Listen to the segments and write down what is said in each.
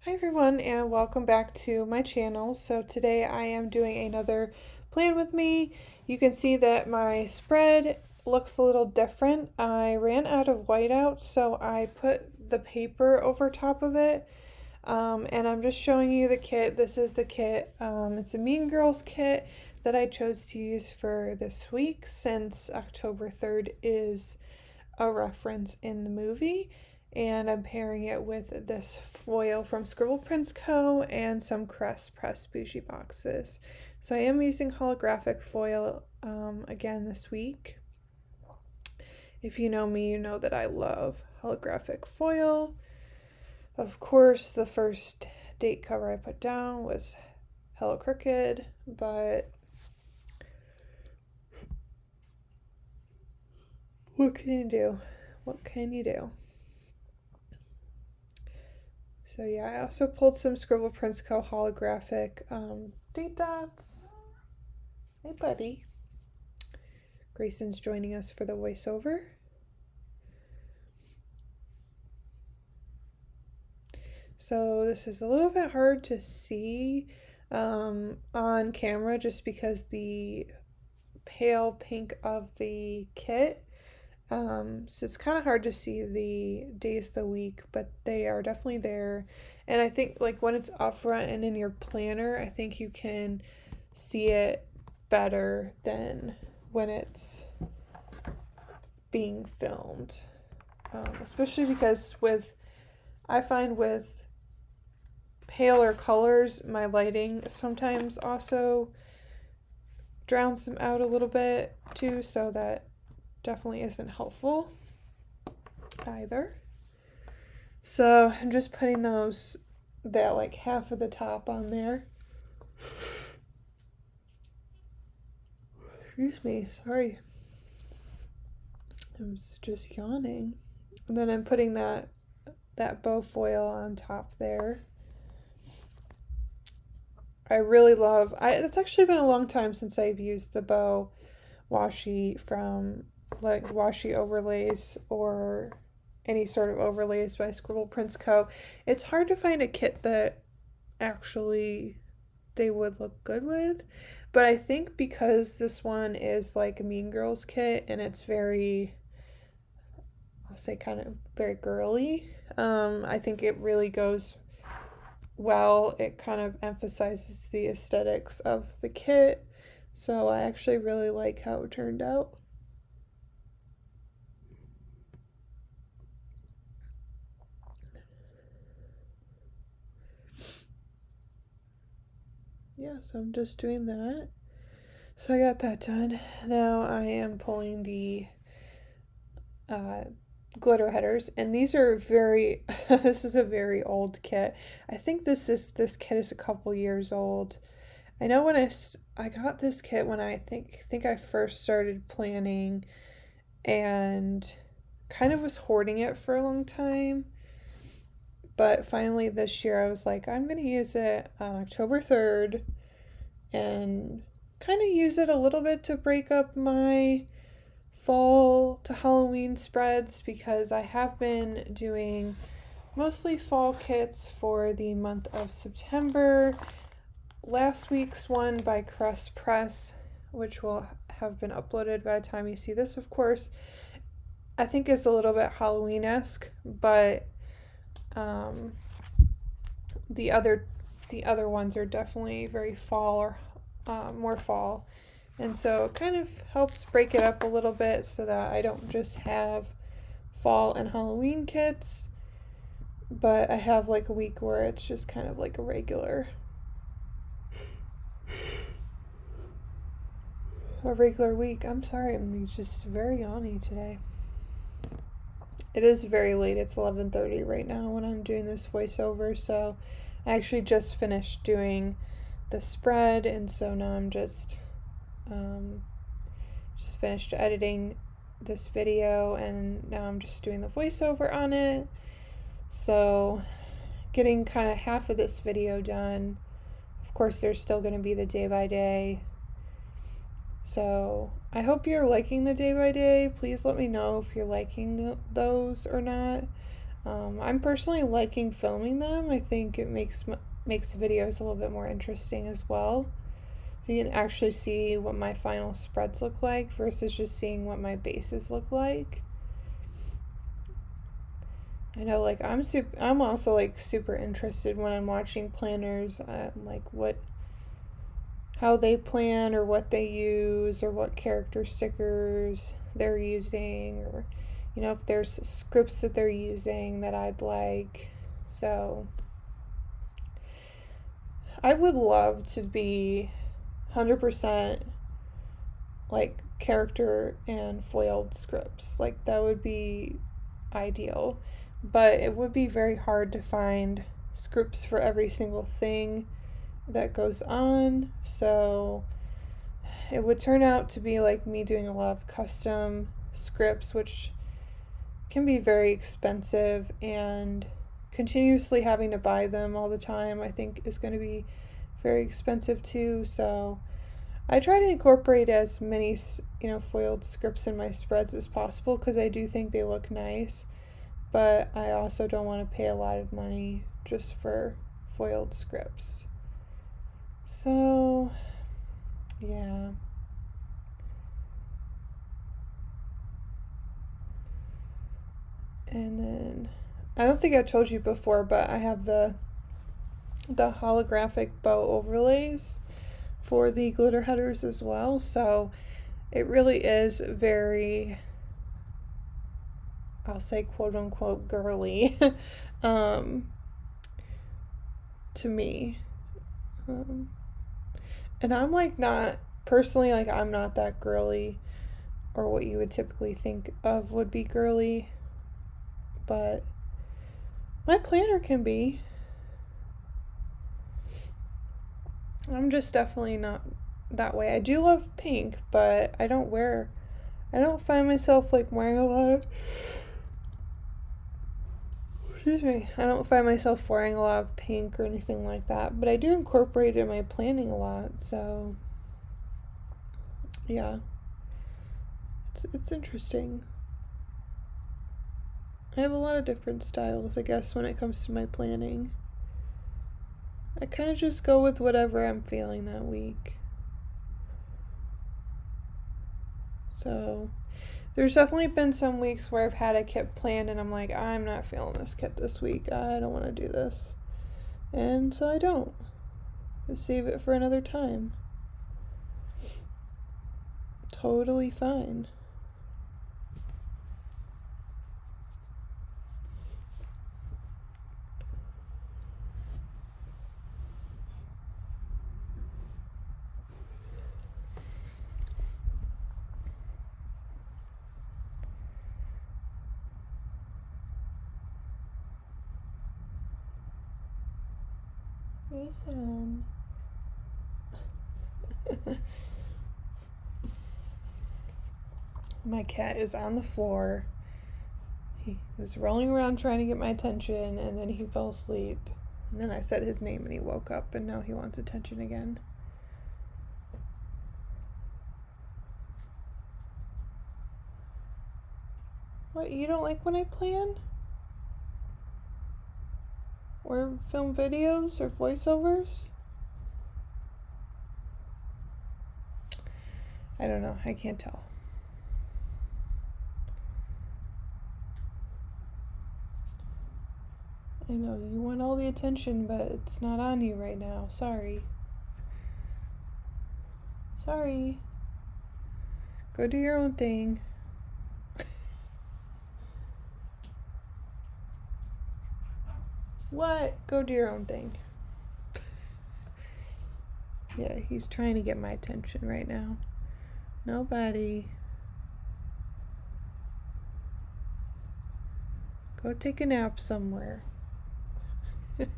Hi everyone and welcome back to my channel. So today I am doing another plan with me. You can see that my spread looks a little different. I ran out of whiteout, so I put the paper over top of it. And I'm just showing you the kit. This is the kit. It's a Mean Girls kit that I chose to use for this week since October 3rd is a reference in the movie. And I'm pairing it with this foil from Scribble Prints Co. and some Crest Press bougie boxes. So I am using holographic foil again this week. If you know me, you know that I love holographic foil. Of course, the first date cover I put down was Hello Crooked, but what can you do? What can you do? So yeah, I also pulled some Scribble Prints Co. holographic date dots. Hey buddy. Grayson's joining us for the voiceover. So this is a little bit hard to see on camera just because the pale pink of the kit. So it's kind of hard to see the days of the week, but they are definitely there. And I think like when it's up front and in your planner, I think you can see it better than when it's being filmed. Especially because I find with paler colors, my lighting sometimes also drowns them out a little bit too, so that definitely isn't helpful either. So I'm just putting that like half of the top on there. Excuse me, sorry. I was just yawning. And then I'm putting that bow foil on top there. I really love, it's actually been a long time since I've used the bow washi from like Washi overlays or any sort of overlays by Scribble Prints Co. It's hard to find a kit that actually they would look good with, but I think because this one is like a Mean Girls kit and it's very, I'll say kind of very girly, I think it really goes well. It kind of emphasizes the aesthetics of the kit, so I actually really like how it turned out. Yeah, so I'm just doing that. So I got that done. Now I am pulling the glitter headers, and these are very this is a very old kit. I think this kit is a couple years old. I know when I got this kit when I think I first started planning and kind of was hoarding it for a long time. But finally this year I was like, I'm going to use it on October 3rd and kind of use it a little bit to break up my fall to Halloween spreads, because I have been doing mostly fall kits for the month of September. Last week's one by Crest Press, which will have been uploaded by the time you see this, of course, I think is a little bit Halloween-esque, but the other ones are definitely very fall or more fall. And so it kind of helps break it up a little bit so that I don't just have fall and Halloween kits, but I have like a week where it's just kind of like a regular week. I'm sorry, I'm just very yawny today. It is very late. It's 11:30 right now when I'm doing this voiceover, so I actually just finished doing the spread, and so now I'm just finished editing this video, and now I'm just doing the voiceover on it. So getting kind of half of this video done. Of course, there's still going to be the day by day. So I hope you're liking the day by day. Please let me know if you're liking those or not. I'm personally liking filming them. I think it makes the videos a little bit more interesting as well. So you can actually see what my final spreads look like versus just seeing what my bases look like. I know, like, I'm also like super interested when I'm watching planners, like how they plan or what they use or what character stickers they're using, or if there's scripts that they're using that I'd like. So I would love to be 100% like character and foiled scripts. Like, that would be ideal, but it would be very hard to find scripts for every single thing that goes on. So it would turn out to be like me doing a lot of custom scripts, which can be very expensive, and continuously having to buy them all the time I think is going to be very expensive too. So I try to incorporate as many foiled scripts in my spreads as possible because I do think they look nice, but I also don't want to pay a lot of money just for foiled scripts. So yeah. And then I don't think I told you before, but I have the holographic bow overlays for the glitter headers as well. So it really is very, I'll say, quote unquote, girly to me. And I'm like not, personally, like I'm not that girly or what you would typically think of would be girly, but my planner can be. I'm just definitely not that way. I do love pink, but I don't find myself like wearing a lot of, I don't find myself wearing a lot of pink or anything like that, but I do incorporate it in my planning a lot, so yeah. It's interesting. I have a lot of different styles, I guess, when it comes to my planning. I kind of just go with whatever I'm feeling that week. So there's definitely been some weeks where I've had a kit planned and I'm like, I'm not feeling this kit this week. I don't want to do this. And so I don't. Just save it for another time. Totally fine. Jason. My cat is on the floor. He was rolling around trying to get my attention, and then he fell asleep. And then I said his name and he woke up, and now he wants attention again. What, you don't like when I plan? Or film videos or voiceovers? I don't know. I can't tell. I know you want all the attention, but it's not on you right now. Sorry. Sorry. Go do your own thing. What? Go do your own thing. Yeah, he's trying to get my attention right now. Nobody. Go take a nap somewhere. I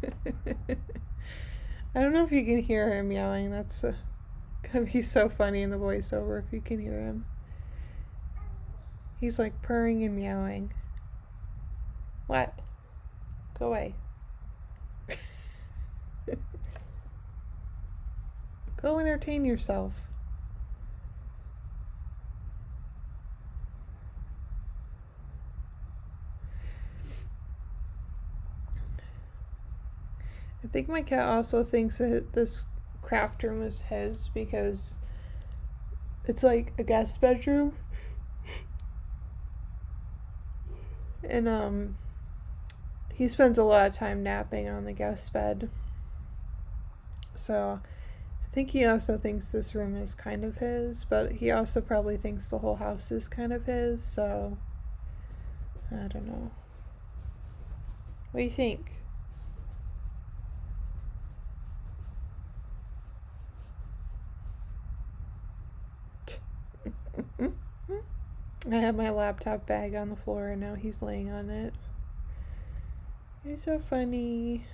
don't know if you can hear him yelling. That's gonna be so funny in the voiceover if you can hear him. He's like purring and meowing. What? Go away. Go entertain yourself. I think my cat also thinks that this craft room is his because it's like a guest bedroom. And he spends a lot of time napping on the guest bed. So I think he also thinks this room is kind of his, but he also probably thinks the whole house is kind of his, so I don't know. What do you think? I have my laptop bag on the floor and now he's laying on it. He's so funny.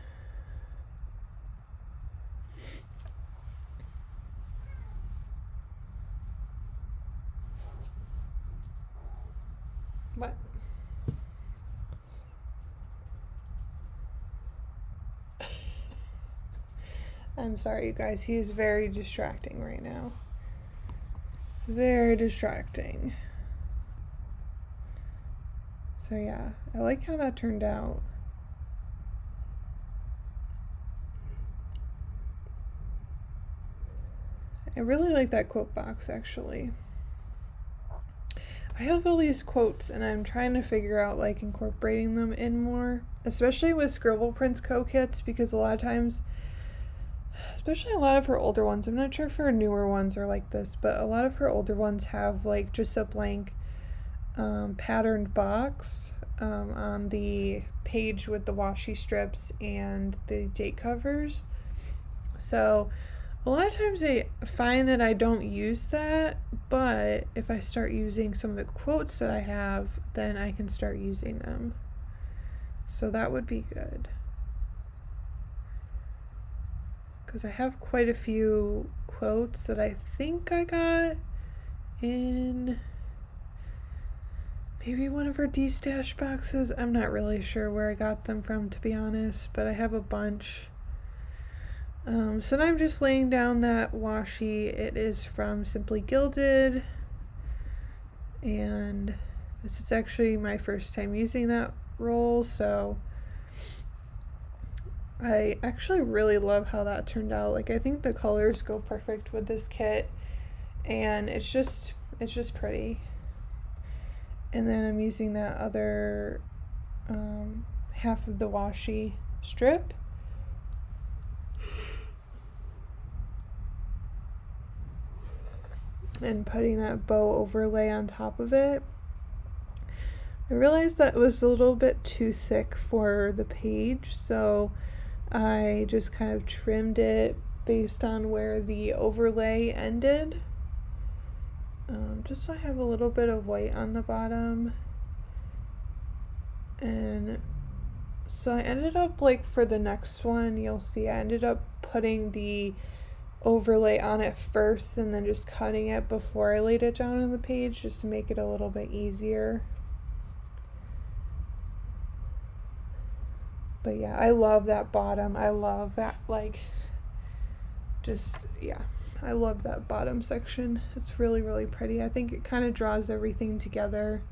What? I'm sorry, you guys. He is very distracting right now. Very distracting. So yeah, I like how that turned out. I really like that quote box, actually. I have all these quotes and I'm trying to figure out like incorporating them in more, especially with Scribble Prints co-kits, because a lot of times, especially a lot of her older ones, I'm not sure if her newer ones are like this, but a lot of her older ones have like just a blank patterned box on the page with the washi strips and the date covers. So a lot of times I find that I don't use that, but if I start using some of the quotes that I have, then I can start using them. So that would be good. Because I have quite a few quotes that I think I got in maybe one of her D-stash boxes. I'm not really sure where I got them from, to be honest, but I have a bunch. So now I'm just laying down that washi. It is from Simply Gilded, and this is actually my first time using that roll, so I actually really love how that turned out. Like, I think the colors go perfect with this kit, and it's just pretty. And then I'm using that other half of the washi strip. And putting that bow overlay on top of it. I realized that it was a little bit too thick for the page, so I just kind of trimmed it based on where the overlay ended. Just so I have a little bit of white on the bottom. And so I ended up, like, for the next one, you'll see I ended up putting the overlay on it first and then just cutting it before I laid it down on the page, just to make it a little bit easier. But yeah, I love that bottom. I love that, like, just, yeah, I love that bottom section. It's really, really pretty. I think it kind of draws everything together.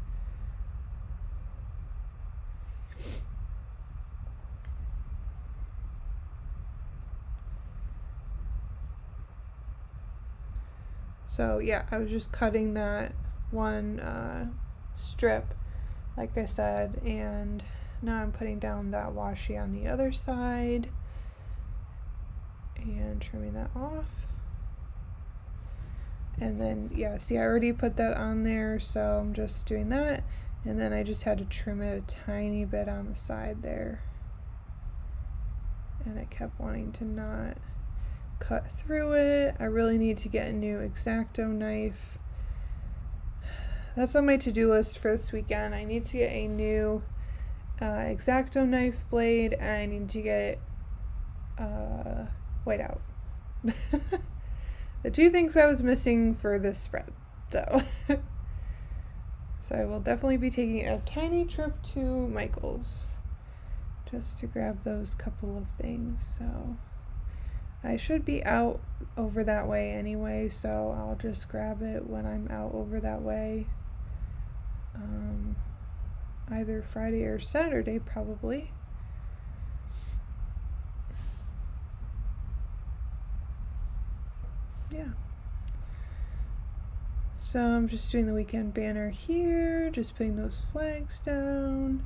So yeah, I was just cutting that one strip, like I said, and now I'm putting down that washi on the other side and trimming that off. And then, yeah, see, I already put that on there, so I'm just doing that. And then I just had to trim it a tiny bit on the side there. And I kept wanting to not cut through it. I really need to get a new X-Acto knife. That's on my to-do list for this weekend. I need to get a new X-Acto knife blade, and I need to get whiteout. The two things I was missing for this spread, so so I will definitely be taking a tiny trip to Michael's just to grab those couple of things. So I should be out over that way anyway, so I'll just grab it when I'm out over that way. Either Friday or Saturday, probably. yeah. So I'm just doing the weekend banner here, just putting those flags down.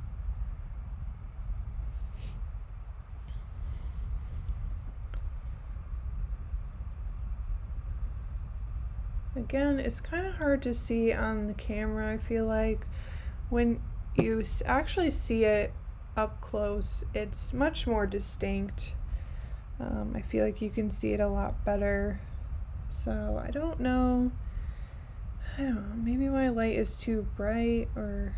Again, it's kind of hard to see on the camera, I feel like. When you actually see it up close, it's much more distinct. I feel like you can see it a lot better. So I don't know, maybe my light is too bright or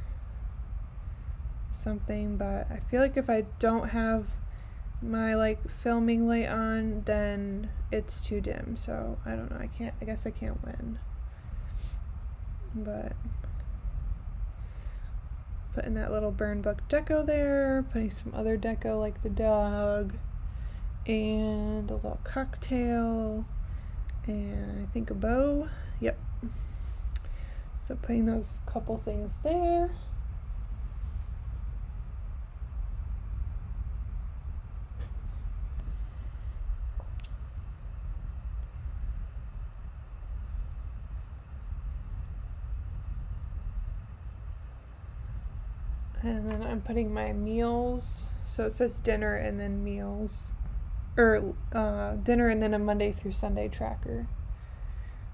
something, but I feel like if I don't have my like filming light on, then it's too dim. So I don't know, I guess I can't win. But putting that little burn book deco there, putting some other deco like the dog and a little cocktail and I think a bow. Yep. So putting those couple things there. And then I'm putting my meals. So it says dinner and then meals. Or dinner and then a Monday through Sunday tracker.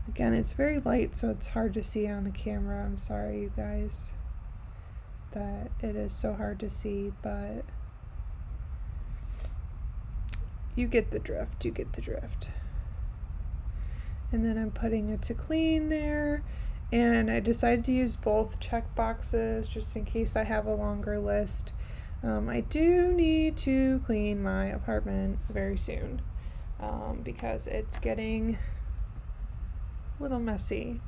Again, it's very light, so it's hard to see on the camera. I'm sorry, you guys, that it is so hard to see, but you get the drift. You get the drift. And then I'm putting it to clean there. And I decided to use both check boxes just in case I have a longer list. I do need to clean my apartment very soon because it's getting a little messy.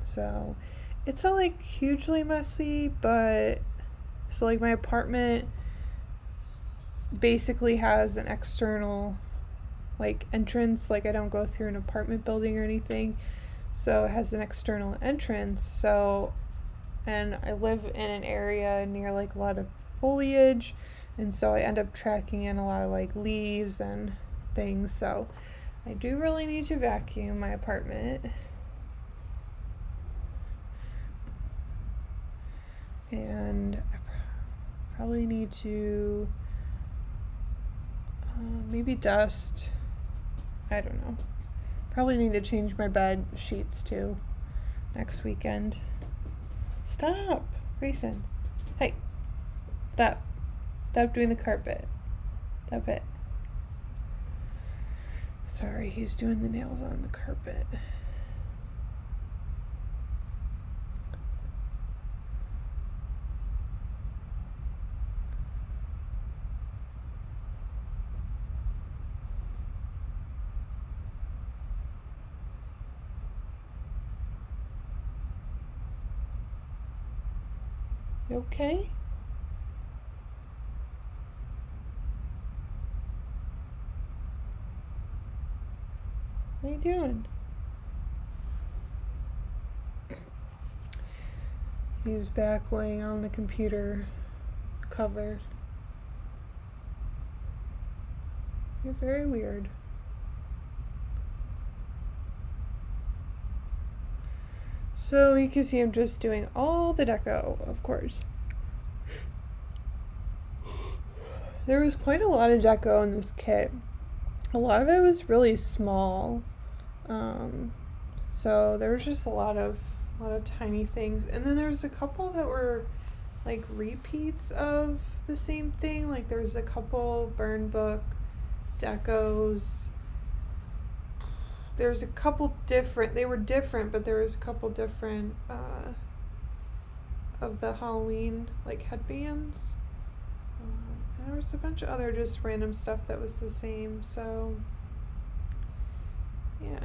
So it's not like hugely messy, but so like my apartment basically has an external like entrance. Like I don't go through an apartment building or anything. So it has an external entrance, so, and I live in an area near like a lot of foliage, and so I end up tracking in a lot of like leaves and things, so I do really need to vacuum my apartment. And I probably need to maybe dust, I don't know. Probably need to change my bed sheets too next weekend. Stop, Grayson. Hey, stop. Stop doing the carpet. Stop it. Sorry, he's doing the nails on the carpet. You okay? What are you doing? He's back laying on the computer cover. You're very weird. So you can see I'm just doing all the deco, of course. There was quite a lot of deco in this kit. A lot of it was really small. So there was just a lot of tiny things. And then there's a couple that were like repeats of the same thing. Like there's a couple burn book decos. There's a couple different, they were different, but there was a couple different of the Halloween like headbands. And there was a bunch of other just random stuff that was the same, so yeah.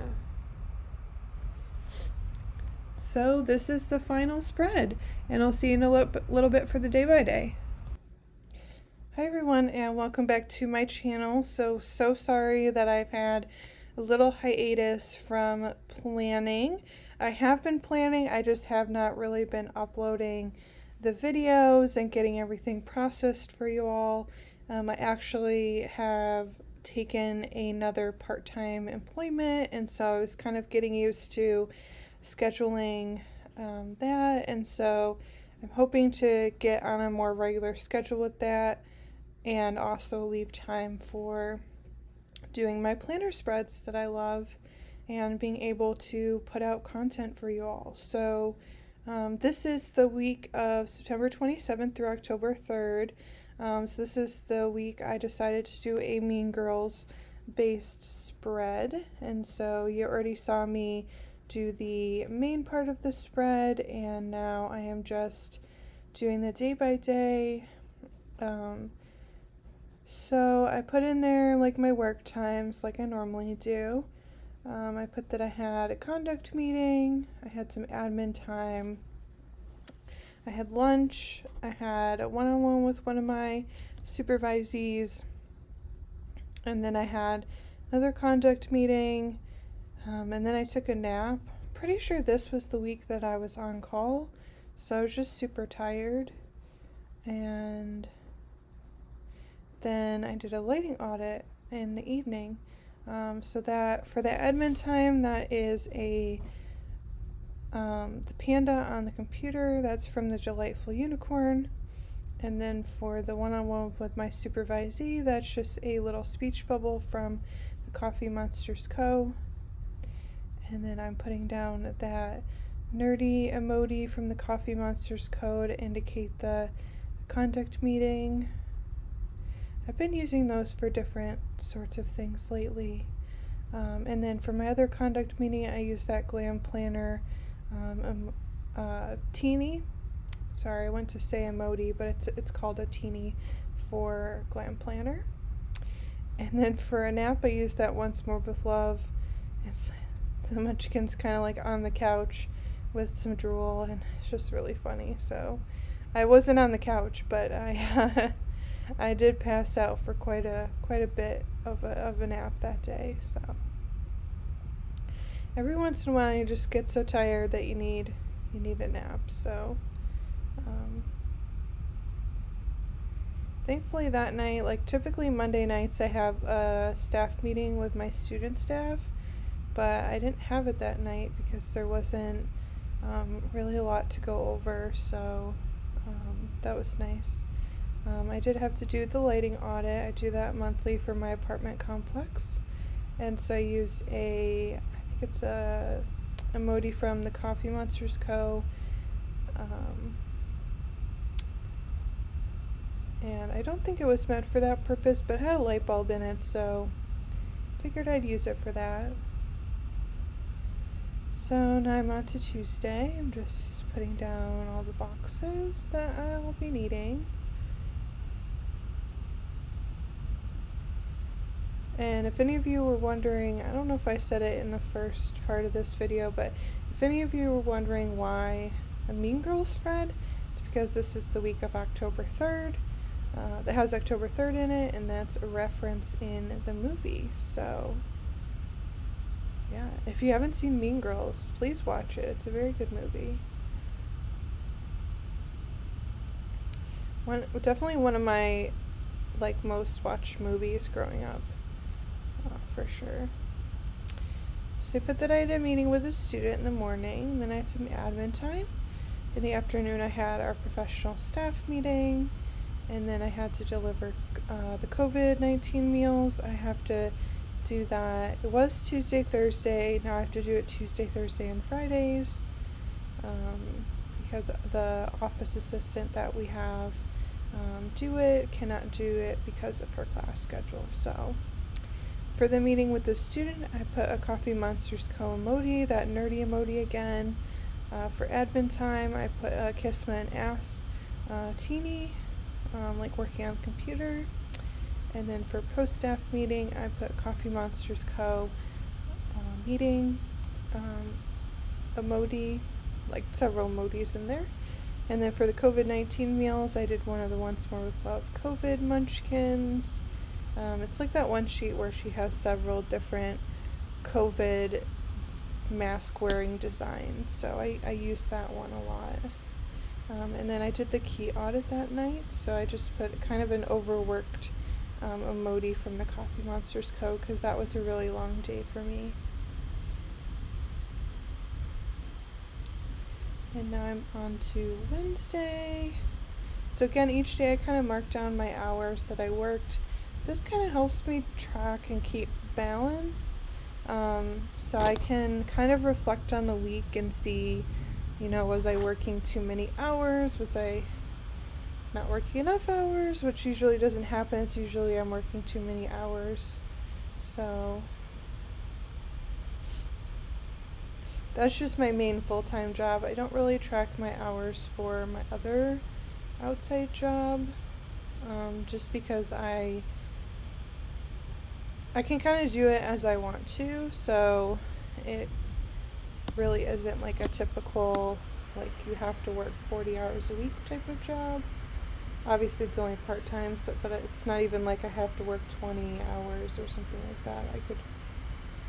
So this is the final spread, and I'll see you in a little bit for the day by day. Hi everyone, and welcome back to my channel. So sorry that I've had a little hiatus from planning. I have been planning, I just have not really been uploading the videos and getting everything processed for you all. I actually have taken another part-time employment, and so I was kind of getting used to scheduling that, and so I'm hoping to get on a more regular schedule with that and also leave time for doing my planner spreads that I love and being able to put out content for you all. So this is the week of September 27th through October 3rd. So this is the week I decided to do a Mean Girls based spread, and so you already saw me do the main part of the spread, and now I am just doing the day by day. So I put in there like my work times like I normally do. I put that I had a conduct meeting, I had some admin time, I had lunch, I had a one-on-one with one of my supervisees, and then I had another conduct meeting, and then I took a nap. Pretty sure this was the week that I was on call, so I was just super tired. And then I did a lighting audit in the evening. So that for the admin time, that is the panda on the computer, that's from the Delightful Unicorn. And then for the one-on-one with my supervisee, that's just a little speech bubble from the Coffee Monsterz Co. And then I'm putting down that nerdy emoji from the Coffee Monsterz Co. to indicate the conduct meeting. I've been using those for different sorts of things lately. And then for my other conduct meeting, I use that Glam planner, teeny. Sorry, I went to say emoji, but it's called a teeny for Glam planner. And then for a nap, I use that Once More with Love. It's the Munchkins kind of like on the couch with some drool, and it's just really funny. So I wasn't on the couch, but I did pass out for quite a bit of a nap that day. So every once in a while you just get so tired that you need a nap. So thankfully that night, like typically Monday nights I have a staff meeting with my student staff, but I didn't have it that night because there wasn't really a lot to go over, so that was nice. I did have to do the lighting audit. I do that monthly for my apartment complex, and so I used I think it's a emoji from the Coffee Monsterz Co. And I don't think it was meant for that purpose, but it had a light bulb in it, so figured I'd use it for that. So now I'm on to Tuesday. I'm just putting down all the boxes that I will be needing. And if any of you were wondering, I don't know if I said it in the first part of this video, but if any of you were wondering why a Mean Girls spread, it's because this is the week of October 3rd. That has October 3rd in it, and that's a reference in the movie. So yeah, if you haven't seen Mean Girls, please watch it. It's a very good movie. Definitely one of my most watched movies growing up, for sure. So I put that I had a meeting with a student in the morning, then I had some admin time. In the afternoon I had our professional staff meeting, and then I had to deliver the COVID-19 meals. I have to do that. It was Tuesday, Thursday. Now I have to do it Tuesday, Thursday, and Fridays, because the office assistant that we have cannot do it because of her class schedule. So for the meeting with the student, I put a Coffee Monsterz Co emoji, that nerdy emoji again. For admin time, I put a kiss my ass teeny, like working on the computer. And then for post-staff meeting, I put Coffee Monsterz Co meeting emoji, like several emojis in there. And then for the COVID-19 meals, I did one of the Once More with Love COVID munchkins. It's like that one sheet where she has several different COVID mask wearing designs, so I used that one a lot. And then I did the key audit that night, so I just put kind of an overworked emoji from the Coffee Monsterz Co. because that was a really long day for me. And now I'm on to Wednesday. So again, each day I kind of mark down my hours that I worked. This kind of helps me track and keep balance. So I can kind of reflect on the week and see, was I working too many hours? Was I not working enough hours? Which usually doesn't happen. It's usually I'm working too many hours. So that's just my main full-time job. I don't really track my hours for my other outside job, just because I can kind of do it as I want to, so it really isn't like a typical, like you have to work 40 hours a week type of job. Obviously it's only part-time, but it's not even like I have to work 20 hours or something like that.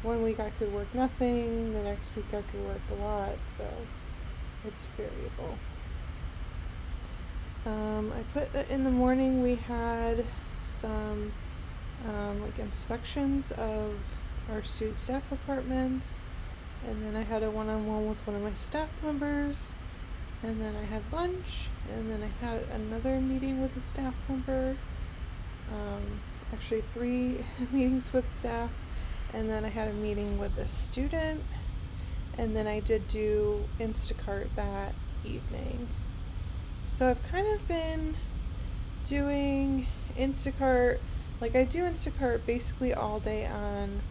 One week I could work nothing, the next week I could work a lot, so it's variable. I put that in the morning we had some like inspections of our student staff apartments, and then I had a one-on-one with one of my staff members, and then I had lunch, and then I had another meeting with a staff member, actually 3 meetings with staff, and then I had a meeting with a student, and then I did do Instacart that evening. So I've kind of been doing Instacart, like I do Instacart basically all day on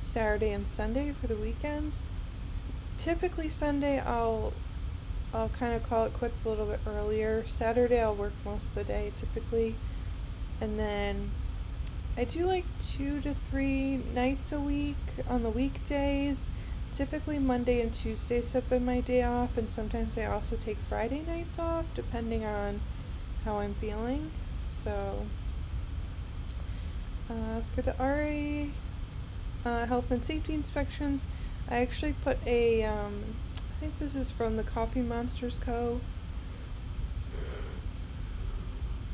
Saturday and Sunday for the weekends. Typically Sunday I'll kind of call it quits a little bit earlier. Saturday I'll work most of the day typically, and then I do like 2 to 3 nights a week on the weekdays. Typically Monday and Tuesdays have been my day off, and sometimes I also take Friday nights off depending on how I'm feeling. So for the RA health and safety inspections, I actually put I think this is from the Coffee Monsterz Co.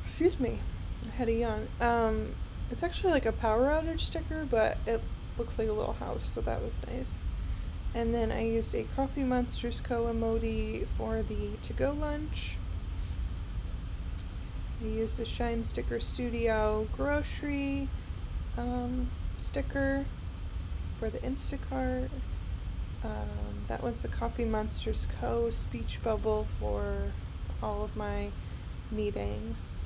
Excuse me, I had a yawn. It's actually like a power outage sticker, but it looks like a little house, so that was nice. And then I used a Coffee Monsterz Co. emoji for the to-go lunch. I used a Shine Sticker Studio grocery sticker for the Instacart. That was the Coffee Monsterz Co. speech bubble for all of my meetings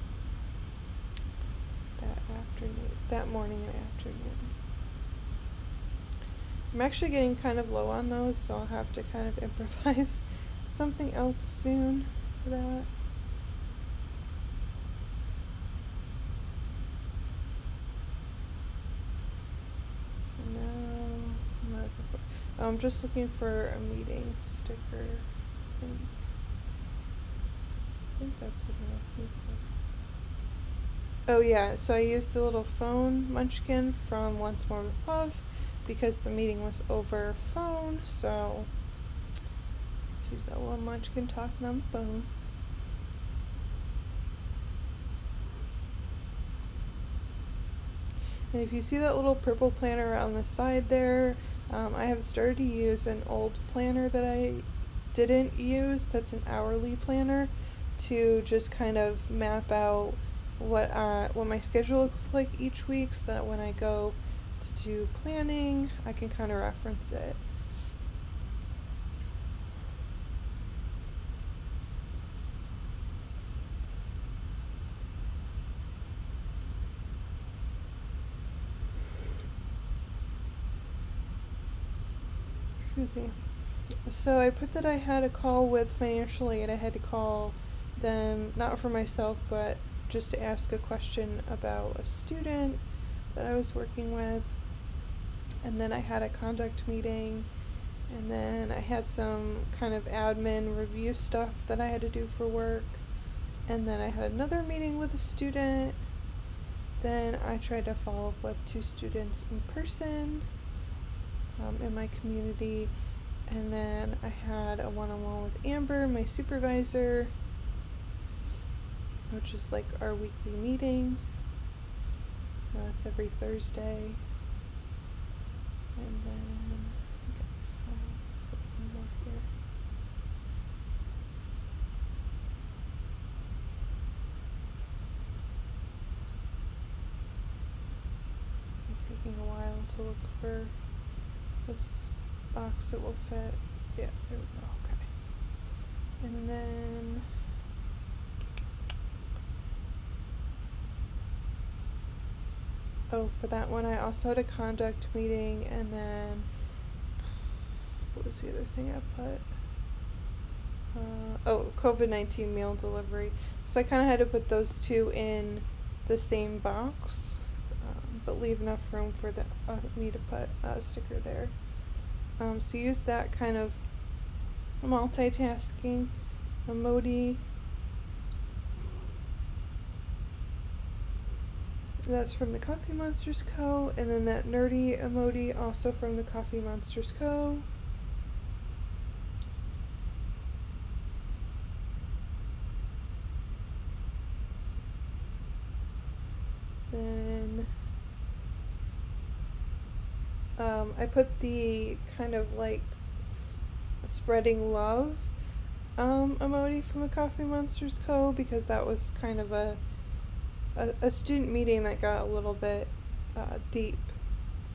that morning and afternoon. I'm actually getting kind of low on those, so I'll have to kind of improvise something else soon for that. I'm just looking for a meeting sticker, I think that's what I'm looking for. Oh yeah, so I used the little phone munchkin from Once More With Love because the meeting was over phone, so use that little munchkin talking on the phone. And if you see that little purple planner on the side there, I have started to use an old planner that I didn't use, that's an hourly planner, to just kind of map out what my schedule looks like each week, so that when I go to do planning, I can kind of reference it. Okay. So I put that I had a call with financial aid. I had to call them, not for myself, but just to ask a question about a student that I was working with. And then I had a conduct meeting, and then I had some kind of admin review stuff that I had to do for work. And then I had another meeting with a student. Then I tried to follow up with 2 students in person in my community, and then I had a one-on-one with Amber, my supervisor, which is like our weekly meeting. That's every Thursday. And then one more here. I'm taking a while to look for this box that will fit. Yeah, there we go. Okay. And then for that one I also had a conduct meeting, and then what was the other thing I put? COVID-19 meal delivery. So I kind of had to put those two in the same box, but leave enough room for me to put a sticker there. So use that kind of multitasking emoji. That's from the Coffee Monsterz Co. And then that nerdy emoji also from the Coffee Monsterz Co. Then I put the kind of like spreading love emoji from the Coffee Monsterz Co. because that was kind of a student meeting that got a little bit deep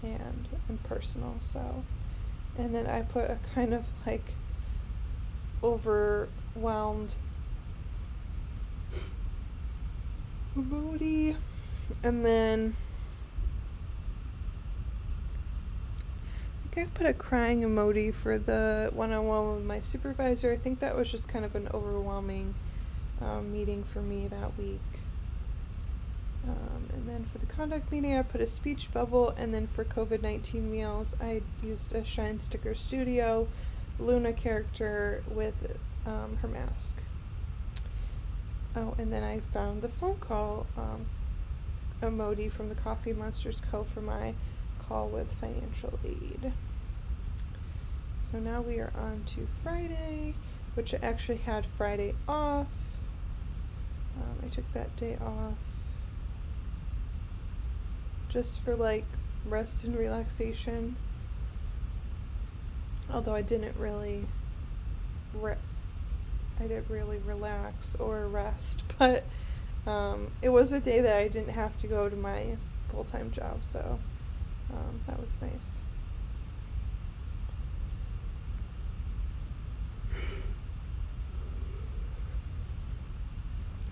and personal. So, and then I put a kind of like overwhelmed emoji, and then I think I put a crying emoji for the one-on-one with my supervisor. I think that was just kind of an overwhelming meeting for me that week. And then for the conduct meeting, I put a speech bubble, and then for COVID-19 meals, I used a Shine Sticker Studio Luna character with her mask. Oh, and then I found the phone call emoji from the Coffee Monsterz Co. for my call with financial aid. So now we are on to Friday, which I actually had Friday off. I took that day off just for like rest and relaxation, although I didn't really relax or rest, but it was a day that I didn't have to go to my full-time job, so that was nice.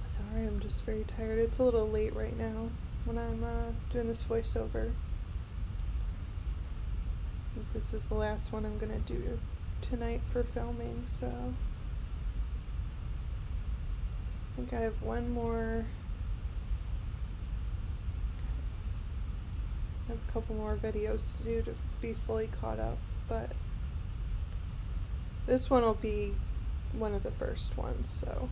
Sorry, I'm just very tired. It's a little late right now when I'm doing this voiceover. I think this is the last one I'm gonna do tonight for filming, so I think I have one more. I have a couple more videos to do to be fully caught up, but this one will be one of the first ones, so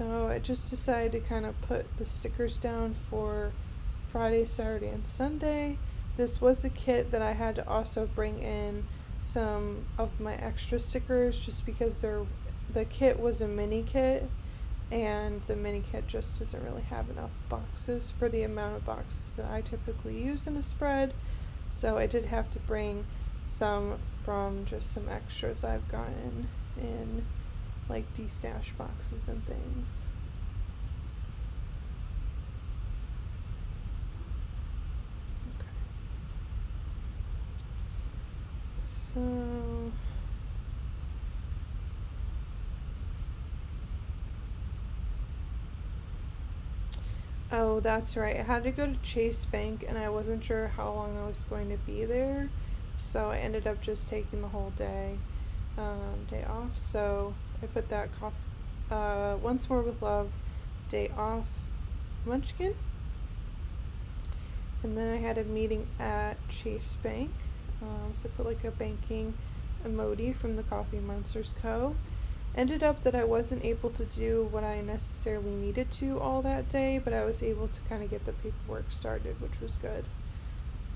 I just decided to kind of put the stickers down for Friday, Saturday, and Sunday. This was a kit that I had to also bring in some of my extra stickers just because the kit was a mini kit, and the mini kit just doesn't really have enough boxes for the amount of boxes that I typically use in a spread. So I did have to bring some from just some extras I've gotten in like de-stash boxes and things. Okay. So oh, that's right. I had to go to Chase Bank, and I wasn't sure how long I was going to be there, so I ended up just taking the whole day off. So I put that Once More with Love day off munchkin, and then I had a meeting at Chase Bank, so I put like a banking emoji from the Coffee Monsterz Co. Ended up that I wasn't able to do what I necessarily needed to all that day, but I was able to kind of get the paperwork started, which was good.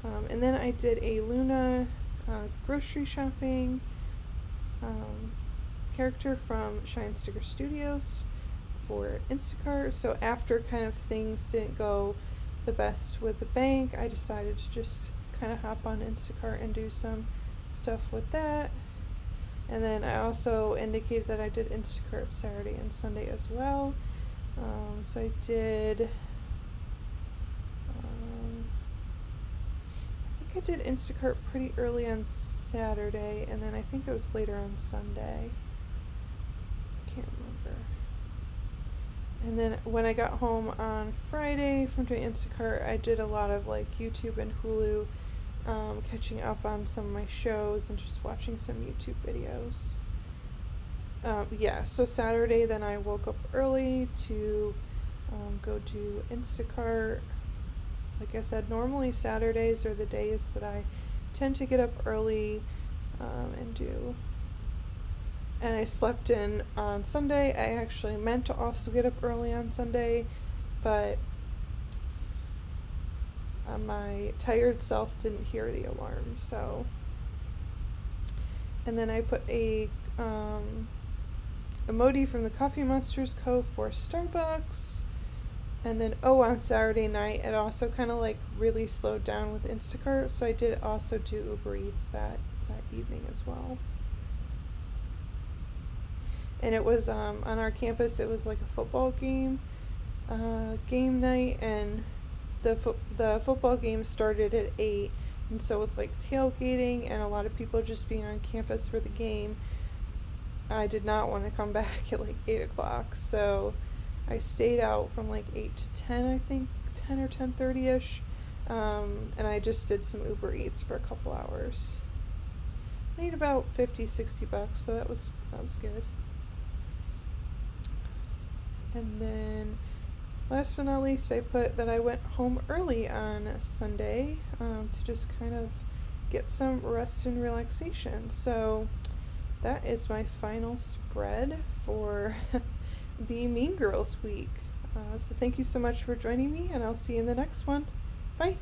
And then I did a Luna grocery shopping character from Shine Sticker Studios for Instacart. So after kind of things didn't go the best with the bank, I decided to just kind of hop on Instacart and do some stuff with that. And then I also indicated that I did Instacart Saturday and Sunday as well. So I did, I did Instacart pretty early on Saturday, and then I think it was later on Sunday. Can't remember. And then when I got home on Friday from doing Instacart, I did a lot of like YouTube and Hulu, catching up on some of my shows and just watching some YouTube videos. Yeah, so Saturday then I woke up early to go do Instacart. Like I said, normally Saturdays are the days that I tend to get up early and do. And I slept in on Sunday. I actually meant to also get up early on Sunday, but my tired self didn't hear the alarm, so. And then I put a emoji from the Coffee Monsterz code for Starbucks. And then, on Saturday night, it also kind of like really slowed down with Instacart, so I did also do Uber Eats that evening as well. And it was on our campus. It was like a football game night, and the football game started at 8, and so with like tailgating and a lot of people just being on campus for the game, I did not want to come back at like 8 o'clock, so I stayed out from like 8 to 10, I think, 10 or 10:30ish, and I just did some Uber Eats for a couple hours. Made about $50-$60, so that was good. And then, last but not least, I put that I went home early on Sunday to just kind of get some rest and relaxation. So that is my final spread for the Mean Girls week. So thank you so much for joining me, and I'll see you in the next one. Bye!